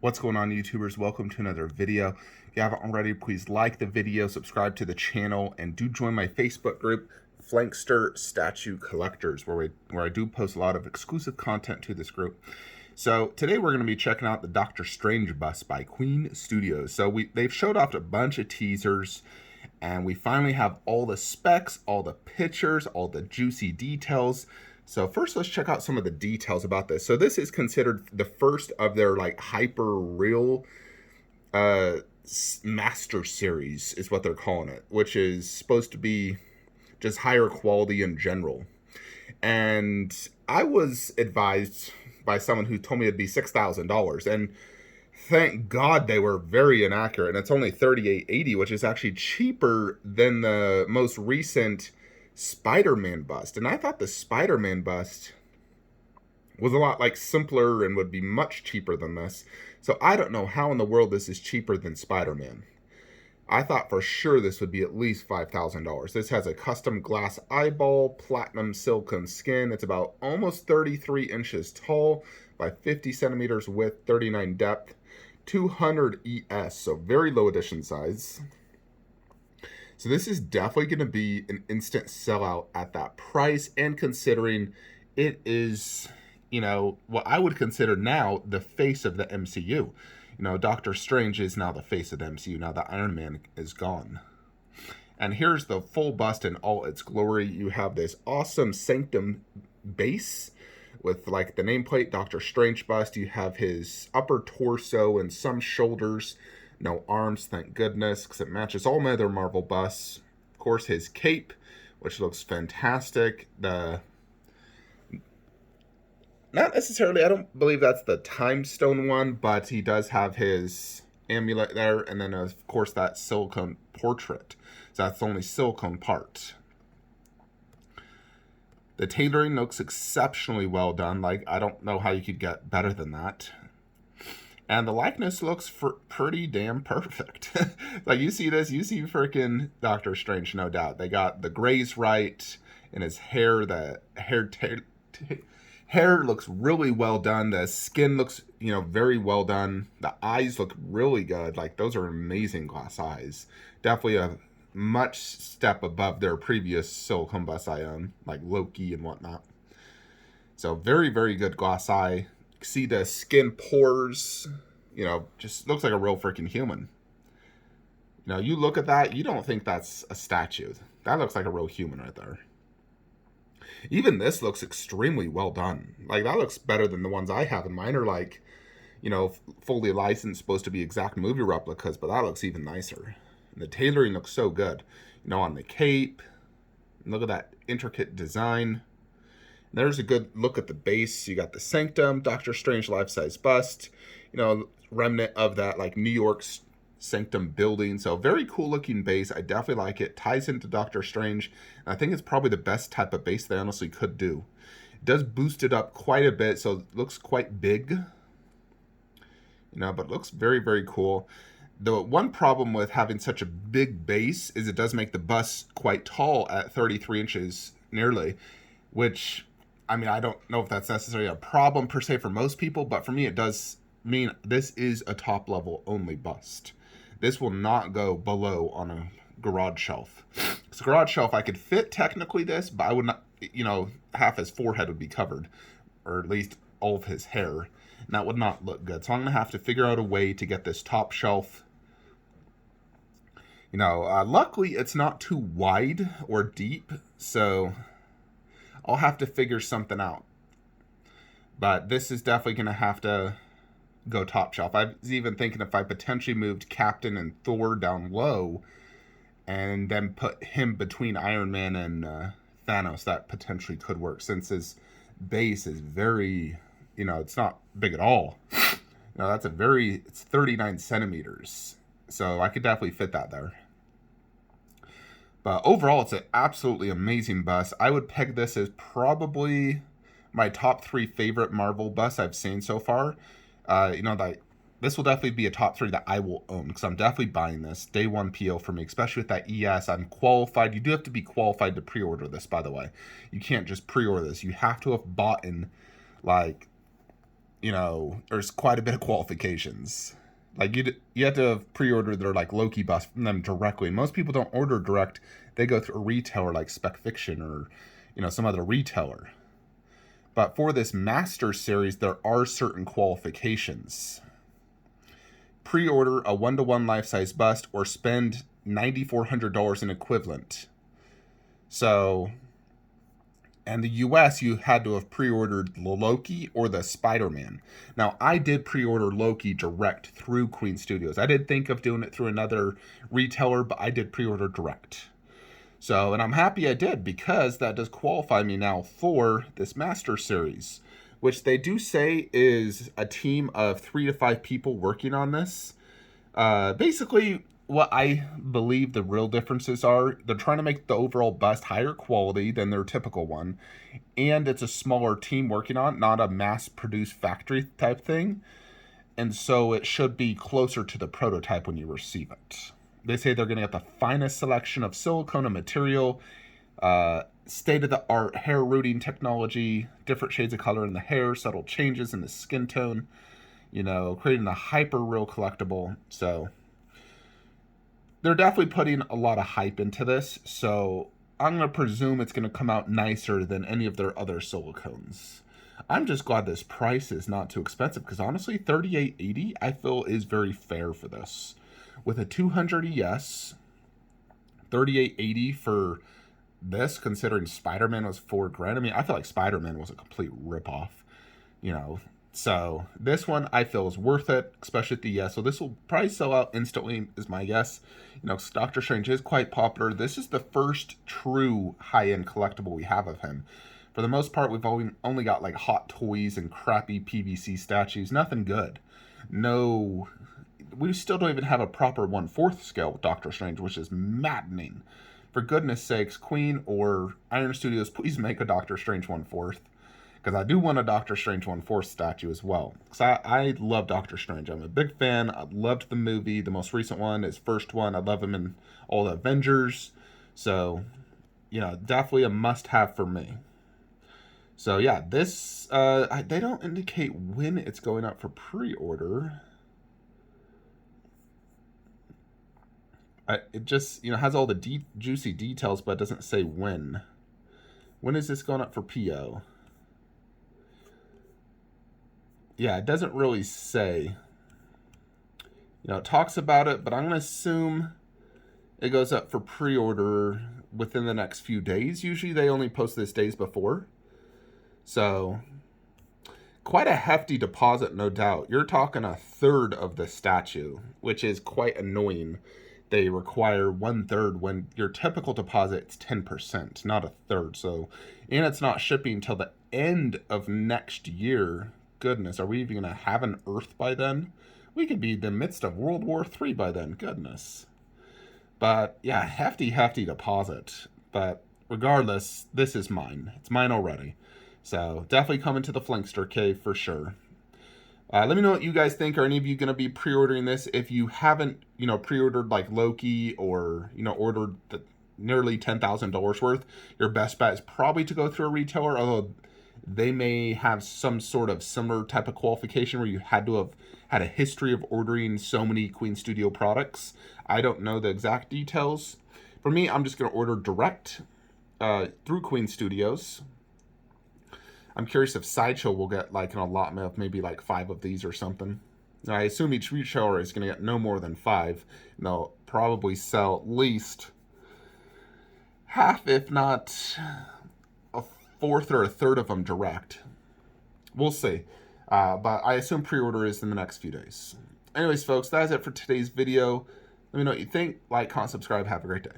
What's going on, YouTubers? Welcome to another video. If you haven't already, please like the video, subscribe to the channel, and do join my Facebook group, Flankster Statue Collectors, where I do post a lot of exclusive content to this group. So today we're going to be checking out the Doctor Strange bust by Queen Studios. So they've showed off a bunch of teasers, and we finally have all the specs, all the pictures, all the juicy details. So first, let's check out some of the details about this. So this is considered the first of their like hyper real master series is what they're calling it, which is supposed to be just higher quality in general. And I was advised by someone who told me it'd be $6,000, and thank God they were very inaccurate. And it's only $3,880, which is actually cheaper than the most recent Spider-Man bust. And I thought the Spider-Man bust was a lot like simpler and would be much cheaper than this. So I don't know how in the world this is cheaper than Spider-Man. I thought for sure this would be at least $5,000. This has a custom glass eyeball, platinum silicone skin. It's about almost 33 inches tall by 50 centimeters width, 39 depth, 200 ES, so very low edition size. So this is definitely going to be an instant sellout at that price, and considering it is, what I would consider now the face of the MCU. Doctor Strange is now the face of the MCU, now that Iron Man is gone. And here's the full bust in all its glory. You have this awesome Sanctum base with like the nameplate Doctor Strange bust. You have his upper torso and some shoulders. No arms, thank goodness, because it matches all my other Marvel busts. Of course, his cape, which looks fantastic. Not necessarily, I don't believe that's the Time Stone one, but he does have his amulet there, and then, of course, that silicone portrait. So that's the only silicone part. The tailoring looks exceptionally well done. Like, I don't know how you could get better than that. And the likeness looks pretty damn perfect. Like, you see this, you see freaking Doctor Strange, no doubt. They got the grays right in his hair. The hair looks really well done. The skin looks, very well done. The eyes look really good. Like, those are amazing glass eyes. Definitely a much step above their previous silicone bust I own, like Loki and whatnot. So very, very good glass eye. See the skin pores, just looks like a real freaking human. You look at that, you don't think that's a statue. That looks like a real human right there. Even this looks extremely well done. Like, that looks better than the ones I have, and mine are like, fully licensed, supposed to be exact movie replicas, but that looks even nicer. And the tailoring looks so good, on the cape. And look at that intricate design. There's a good look at the base. You got the Sanctum, Doctor Strange life-size bust, remnant of that like New York Sanctum building. So very cool looking base. I definitely like it. Ties into Doctor Strange. And I think it's probably the best type of base they honestly could do. It does boost it up quite a bit, so it looks quite big. But it looks very, very cool. The one problem with having such a big base is it does make the bust quite tall at 33 inches nearly, which, I don't know if that's necessarily a problem per se for most people, but for me it does mean this is a top level only bust. This will not go below on a garage shelf. So garage shelf, I could fit technically this, but I would not, half his forehead would be covered, or at least all of his hair, and that would not look good. So I'm going to have to figure out a way to get this top shelf. Luckily it's not too wide or deep, so I'll have to figure something out. But this is definitely going to have to go top shelf. I was even thinking if I potentially moved Captain and Thor down low and then put him between Iron Man and Thanos, that potentially could work, since his base is very, it's not big at all. It's 39 centimeters. So I could definitely fit that there. But overall, it's an absolutely amazing bust. I would peg this as probably my top 3 favorite Marvel busts I've seen so far. This will definitely be a top 3 that I will own, because I'm definitely buying this. Day 1 PO for me, especially with that ES. I'm qualified. You do have to be qualified to pre-order this, by the way. You can't just pre-order this. You have to have bought in, like, there's quite a bit of qualifications. Like you have to have pre-order their like Loki bust from them directly. Most people don't order direct; they go through a retailer like Spec Fiction or some other retailer. But for this Master Series, there are certain qualifications. Pre-order a 1-to-1 life-size bust or spend $9,400 in equivalent. So, in the US, you had to have pre-ordered Loki or the Spider-Man. Now, I did pre-order Loki direct through Queen Studios. I did think of doing it through another retailer, but I did pre-order direct. So, and I'm happy I did, because that does qualify me now for this Master Series, which they do say is a team of 3 to 5 people working on this. Basically, what I believe the real differences are, they're trying to make the overall bust higher quality than their typical one, and it's a smaller team working on it, not a mass-produced factory type thing, and so it should be closer to the prototype when you receive it. They say they're going to get the finest selection of silicone and material, state-of-the-art hair rooting technology, different shades of color in the hair, subtle changes in the skin tone, creating a hyper-real collectible. So they're definitely putting a lot of hype into this, so I'm going to presume it's going to come out nicer than any of their other silicones. I'm just glad this price is not too expensive, because honestly, $38.80 I feel is very fair for this. With a 200 ES, $38.80 for this, considering Spider-Man was $4,000. I mean, I feel like Spider-Man was a complete ripoff, So this one I feel is worth it, especially at the ES. So this will probably sell out instantly, is my guess. Doctor Strange is quite popular. This is the first true high-end collectible we have of him. For the most part, we've only got like hot toys and crappy PVC statues. Nothing good. No. We still don't even have a proper 1/4 scale with Doctor Strange, which is maddening. For goodness sakes, Queen or Iron Studios, please make a Doctor Strange 1/4. Because I do want a Doctor Strange 1/4 statue as well. Because I love Doctor Strange. I'm a big fan. I loved the movie. The most recent one, his first one. I love him in all the Avengers. So, definitely a must-have for me. So, yeah, this, they don't indicate when it's going up for pre-order. It just, has all the juicy details, but it doesn't say when. When is this going up for PO? Yeah, it doesn't really say. It talks about it, but I'm going to assume it goes up for pre-order within the next few days. Usually they only post this days before. So, quite a hefty deposit, no doubt. You're talking a third of the statue, which is quite annoying. They require 1/3 when your typical deposit is 10%, not a third. So, and it's not shipping till the end of next year. Goodness, are we even going to have an Earth by then? We could be in the midst of World War III by then. Goodness. But yeah, hefty deposit. But regardless, this is mine. It's mine already. So definitely coming to the Flankster cave for sure. Let me know what you guys think. Are any of you going to be pre-ordering this? If you haven't, pre-ordered like Loki or, ordered the nearly $10,000 worth, your best bet is probably to go through a retailer, although they may have some sort of similar type of qualification where you had to have had a history of ordering so many Queen Studio products. I don't know the exact details. For me, I'm just going to order direct through Queen Studios. I'm curious if Sideshow will get like an allotment of maybe like 5 of these or something. Now, I assume each retailer is going to get no more than 5. And they'll probably sell at least half, if not a fourth or a third of them direct. We'll see. But I assume pre-order is in the next few days. Anyways, folks, that is it for today's video. Let me know what you think. Like, comment, subscribe. Have a great day.